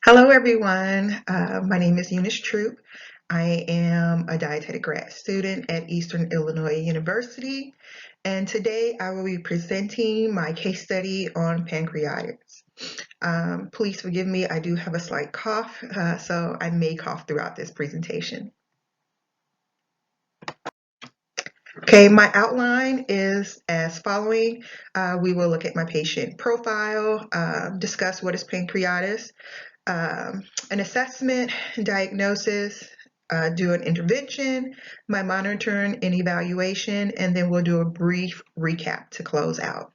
Hello, everyone. My name is Thomas-Troupe. I am a dietetic grad student at Eastern Illinois University, and today I will be presenting my case study on pancreatitis. Please forgive me, I do have a slight cough, so I may cough throughout this presentation. Okay, my outline is as following. We will look at my patient profile, discuss what is pancreatitis, an assessment, diagnosis, do an intervention, my monitoring and evaluation, and then we'll do a brief recap to close out.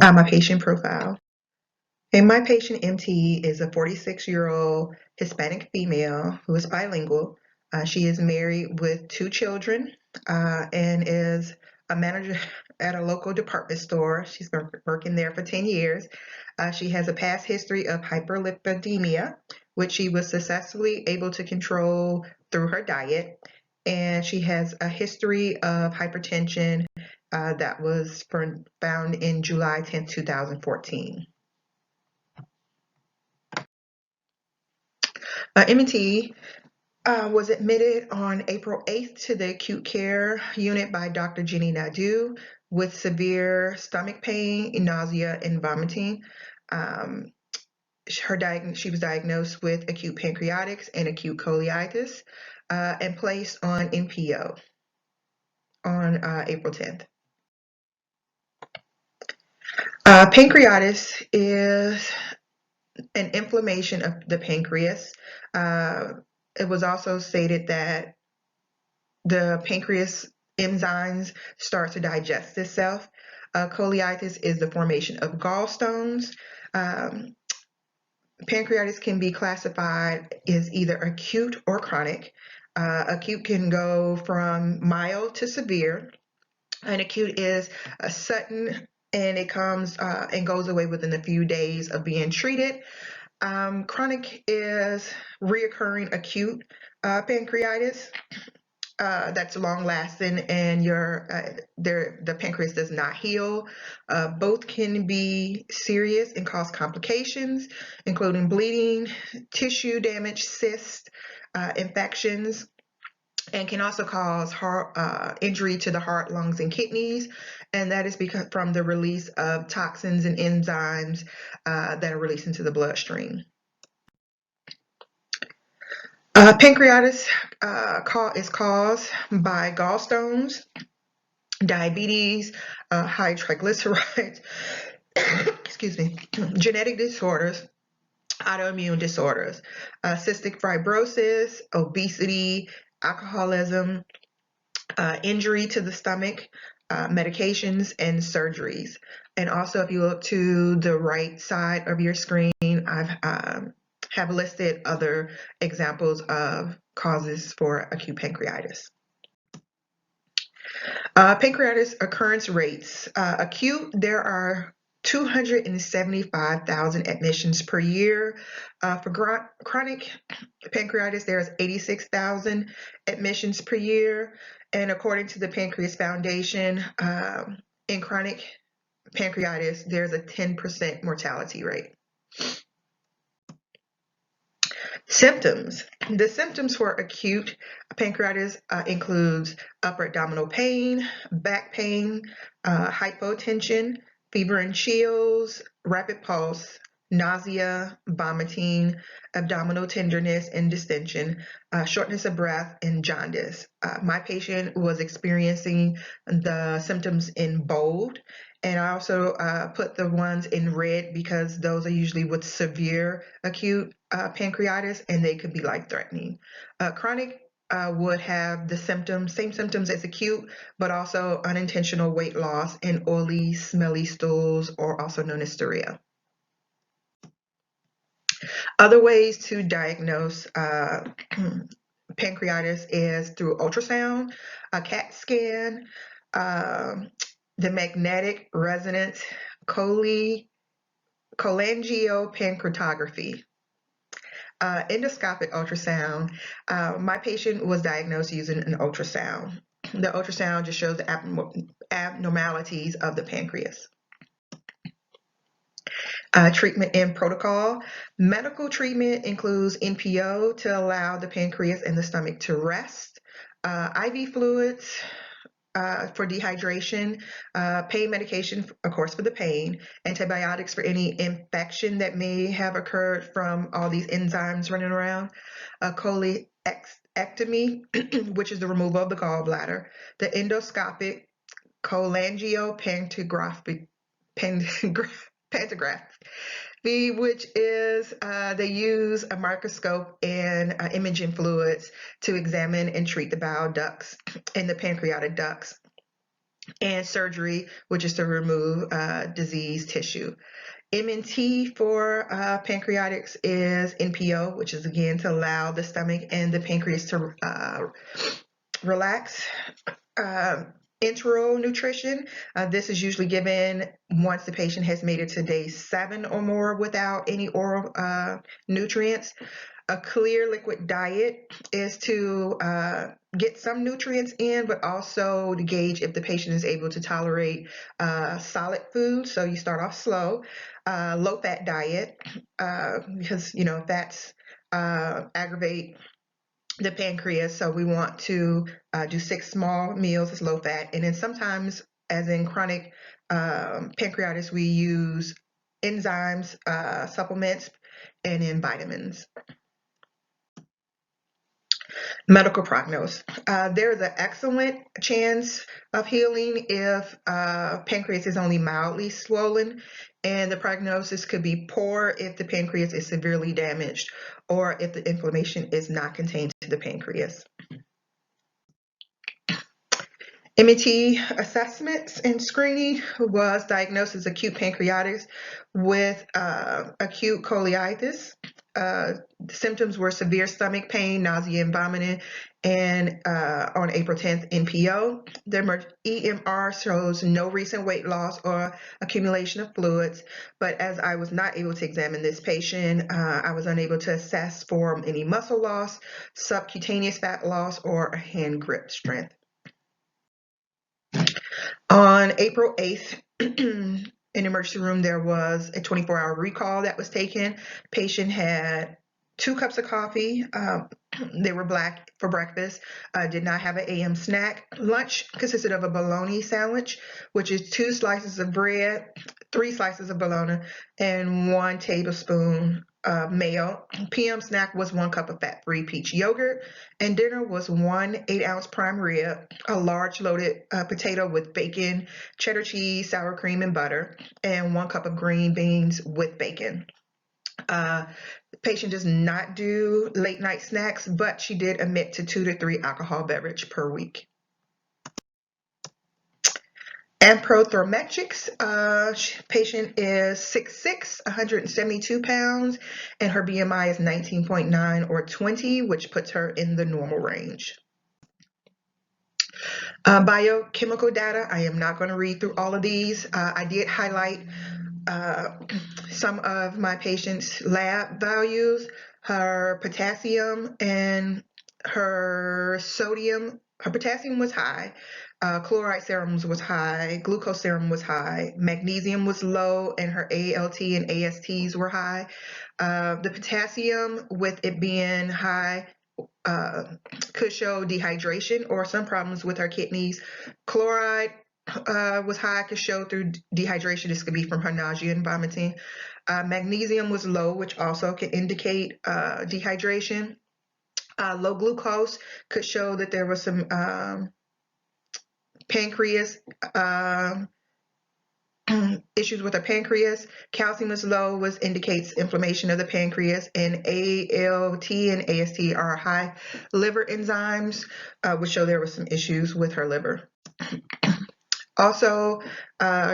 My patient profile. And my patient MT is a 46-year-old Hispanic female who is bilingual. She is married with 2 children and is a manager at a local department store. She's been working there for 10 years. She has a past history of hyperlipidemia, which she was successfully able to control through her diet. And she has a history of hypertension that was found in July 10, 2014. M&T was admitted on April 8th to the acute care unit by Dr. Jenny Nadeau with severe stomach pain, nausea, and vomiting. She was diagnosed with acute pancreatitis and acute colitis and placed on NPO on April 10th. Pancreatitis is an inflammation of the pancreas. It was also stated that the pancreas enzymes start to digest itself. Colitis is the formation of gallstones. Pancreatitis can be classified as either acute or chronic. Acute can go from mild to severe, and acute is a sudden and it comes and goes away within a few days of being treated. Chronic is reoccurring acute pancreatitis. That's long lasting and the pancreas does not heal. Both can be serious and cause complications, including bleeding, tissue damage, cysts, infections, and can also cause heart injury to the heart, lungs, and kidneys. And that is because from the release of toxins and enzymes that are released into the bloodstream. Pancreatitis is caused by gallstones, diabetes, high triglycerides, excuse me, genetic disorders, autoimmune disorders, cystic fibrosis, obesity, alcoholism, injury to the stomach, medications, and surgeries. And also, if you look to the right side of your screen, I've have listed other examples of causes for acute pancreatitis. Pancreatitis occurrence rates. Acute, there are 275,000 admissions per year. For chronic pancreatitis, there's 86,000 admissions per year. And according to the Pancreas Foundation, in chronic pancreatitis, there's a 10% mortality rate. Symptoms. The symptoms for acute pancreatitis includes upper abdominal pain, back pain, hypotension, fever and chills, rapid pulse, nausea, vomiting, abdominal tenderness and distension, shortness of breath, and jaundice. My patient was experiencing the symptoms in bold, and I also put the ones in red because those are usually with severe acute pancreatitis, and they could be life-threatening. Chronic would have the same symptoms as acute, but also unintentional weight loss and oily, smelly stools, or also known as stauria. Other ways to diagnose pancreatitis is through ultrasound, a CAT scan, the magnetic resonance cholangiopancreatography. Endoscopic ultrasound. My patient was diagnosed using an ultrasound. The ultrasound just shows the abnormalities of the pancreas. Treatment and protocol. Medical treatment includes NPO to allow the pancreas and the stomach to rest, IV fluids for dehydration, pain medication, of course, for the pain, antibiotics for any infection that may have occurred from all these enzymes running around, cholecystectomy, which is the removal of the gallbladder, the endoscopic cholangiopancreatography, which is they use a microscope and imaging fluids to examine and treat the bile ducts and the pancreatic ducts, and surgery, which is to remove diseased tissue. MNT for pancreatitis is NPO, which is again to allow the stomach and the pancreas to relax. Enteral nutrition. This is usually given once the patient has made it to day 7 or more without any oral nutrients. A clear liquid diet is to get some nutrients in, but also to gauge if the patient is able to tolerate solid food. So you start off slow. Low fat diet, because fats aggravate the pancreas, so we want to do 6 small meals as low fat. And then sometimes, as in chronic pancreatitis, we use enzymes, supplements, and then vitamins. Medical prognosis. There's an excellent chance of healing if pancreas is only mildly swollen, and the prognosis could be poor if the pancreas is severely damaged or if the inflammation is not contained to the pancreas. MT assessments and screening was diagnosed as acute pancreatitis with acute colitis. The symptoms were severe stomach pain, nausea, and vomiting, and on April 10th, NPO. The EMR shows no recent weight loss or accumulation of fluids, but as I was not able to examine this patient, I was unable to assess for any muscle loss, subcutaneous fat loss, or hand grip strength. On April 8th, in the emergency room, there was a 24-hour recall that was taken. Patient had 2 cups of coffee. They were black for breakfast, did not have an AM snack. Lunch consisted of a bologna sandwich, which is 2 slices of bread, 3 slices of bologna, and 1 tablespoon of mayo. PM snack was 1 cup of fat-free peach yogurt, and dinner was 1 8-ounce prime rib, a large loaded potato with bacon, cheddar cheese, sour cream, and butter, and 1 cup of green beans with bacon. Patient does not do late night snacks, but she did admit to 2 to 3 alcohol beverage per week. Anthropometrics, patient is 6'6", 172 pounds, and her BMI is 19.9 or 20, which puts her in the normal range. Biochemical data, I am not going to read through all of these. I did highlight some of my patient's lab values. Her potassium and her sodium, her potassium was high, chloride serums was high, glucose serum was high, magnesium was low, and her ALT and ASTs were high. The potassium, with it being high, could show dehydration or some problems with her kidneys. Chloride was high, could show through dehydration. This could be from her nausea and vomiting. Magnesium was low, which also can indicate dehydration. Low glucose could show that there was some pancreas issues with her pancreas. Calcium is low, which indicates inflammation of the pancreas, and ALT and AST are high liver enzymes, which show there was some issues with her liver. Also,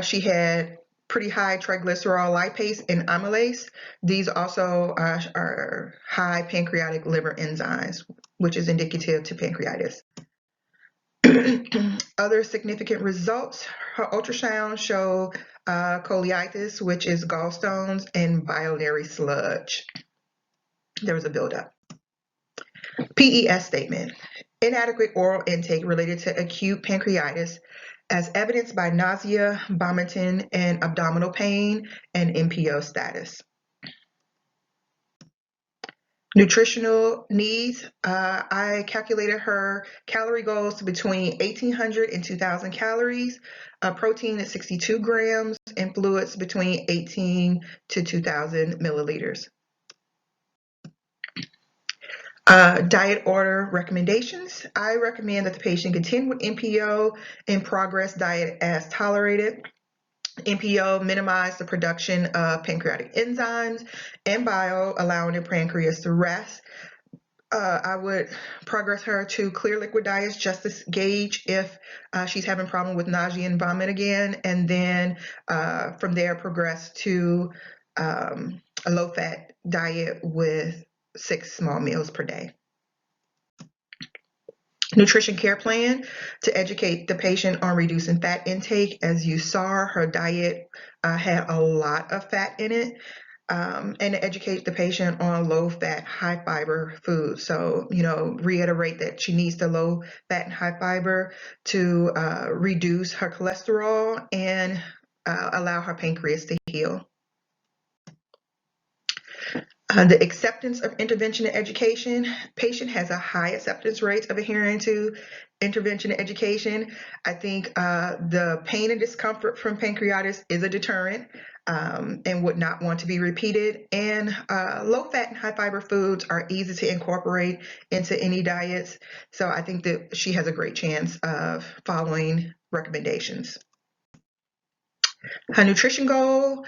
she had pretty high triglycerol lipase and amylase. These also are high pancreatic liver enzymes, which is indicative to pancreatitis. Other significant results, her ultrasound show colitis, which is gallstones and biliary sludge. There was a buildup. PES statement. Inadequate oral intake related to acute pancreatitis as evidenced by nausea, vomiting, and abdominal pain, and NPO status. Nutritional needs, I calculated her calorie goals to between 1,800 and 2,000 calories, protein at 62 grams, and fluids between 18 to 2,000 milliliters. Diet order recommendations. I recommend that the patient continue with NPO and progress diet as tolerated. NPO minimize the production of pancreatic enzymes and bile, allowing the pancreas to rest. I would progress her to clear liquid diets just to gauge if she's having problem with nausea and vomit again, and then from there progress to a low-fat diet with 6 small meals per day. Nutrition care plan to educate the patient on reducing fat intake. As you saw, her diet had a lot of fat in it, and to educate the patient on low-fat, high-fiber foods. So, reiterate that she needs the low-fat and high-fiber to reduce her cholesterol and allow her pancreas to heal. The acceptance of intervention and education. Patient has a high acceptance rate of adhering to intervention and education. I think the pain and discomfort from pancreatitis is a deterrent and would not want to be repeated. And low-fat and high-fiber foods are easy to incorporate into any diets. So I think that she has a great chance of following recommendations. Her nutrition goal.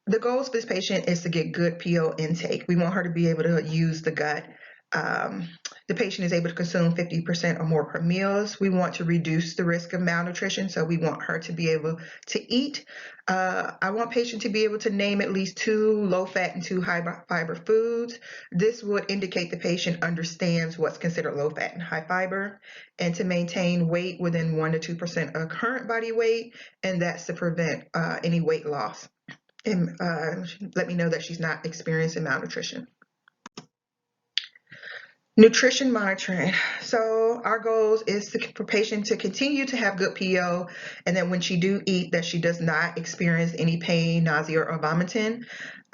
The goals for this patient is to get good PO intake. We want her to be able to use the gut. The patient is able to consume 50% or more per meals. We want to reduce the risk of malnutrition, so we want her to be able to eat. I want patient to be able to name at least 2 low-fat and 2 high-fiber foods. This would indicate the patient understands what's considered low-fat and high-fiber, and to maintain weight within 1 to 2% of current body weight, and that's to prevent any weight loss. And let me know that she's not experiencing malnutrition. Nutrition monitoring. So our goals is for patient to continue to have good PO, and then when she do eat, that she does not experience any pain, nausea, or vomiting.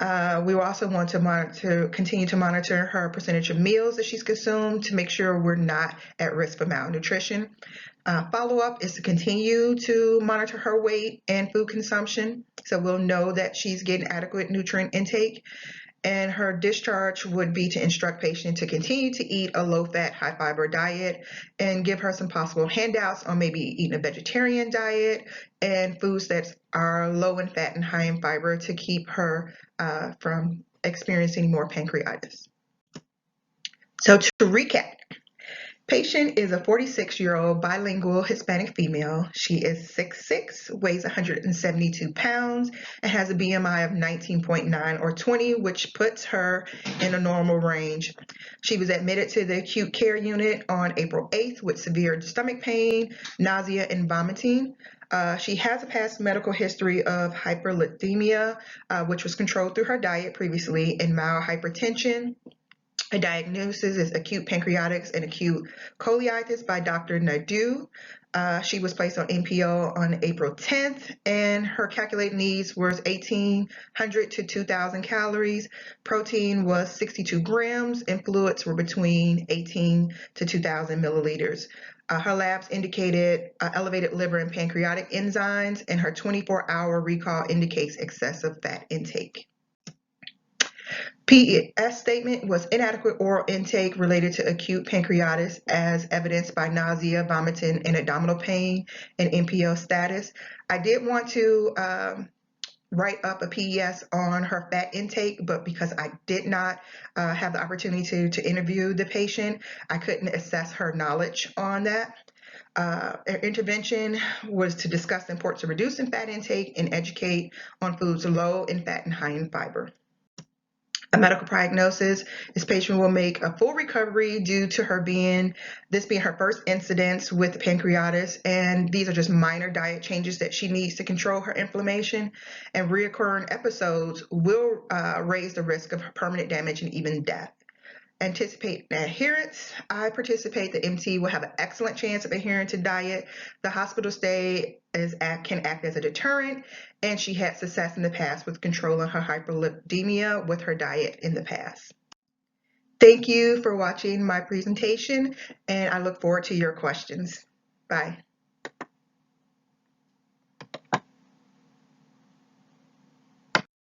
We also want to continue to monitor her percentage of meals that she's consumed to make sure we're not at risk for malnutrition. Follow-up is to continue to monitor her weight and food consumption, so we'll know that she's getting adequate nutrient intake. And her discharge would be to instruct patient to continue to eat a low-fat, high-fiber diet and give her some possible handouts on maybe eating a vegetarian diet and foods that are low in fat and high in fiber to keep her from experiencing more pancreatitis. So to recap, patient is a 46-year-old bilingual Hispanic female. She is 6'6", weighs 172 pounds, and has a BMI of 19.9 or 20, which puts her in a normal range. She was admitted to the acute care unit on April 8th with severe stomach pain, nausea, and vomiting. She has a past medical history of hyperlipidemia, which was controlled through her diet previously, and mild hypertension. A diagnosis is acute pancreatitis and acute colitis by Dr. Nadeau. She was placed on NPO on April 10th, and her calculated needs was 1,800 to 2,000 calories. Protein was 62 grams, and fluids were between 18 to 2,000 milliliters. Her labs indicated elevated liver and pancreatic enzymes, and her 24-hour recall indicates excessive fat intake. PES statement was inadequate oral intake related to acute pancreatitis as evidenced by nausea, vomiting, and abdominal pain and NPO status. I did want to write up a PES on her fat intake, but because I did not have the opportunity to interview the patient, I couldn't assess her knowledge on that. Our intervention was to discuss the importance of reducing fat intake and educate on foods low in fat and high in fiber. A medical prognosis, this patient will make a full recovery due to this being her first incidence with pancreatitis, and these are just minor diet changes that she needs to control her inflammation, and reoccurring episodes will raise the risk of permanent damage and even death. Anticipate adherence. I participate. The MT will have an excellent chance of adhering to diet. The hospital stay can act as a deterrent, and she had success in the past with controlling her hyperlipidemia with her diet in the past. Thank you for watching my presentation, and I look forward to your questions. Bye.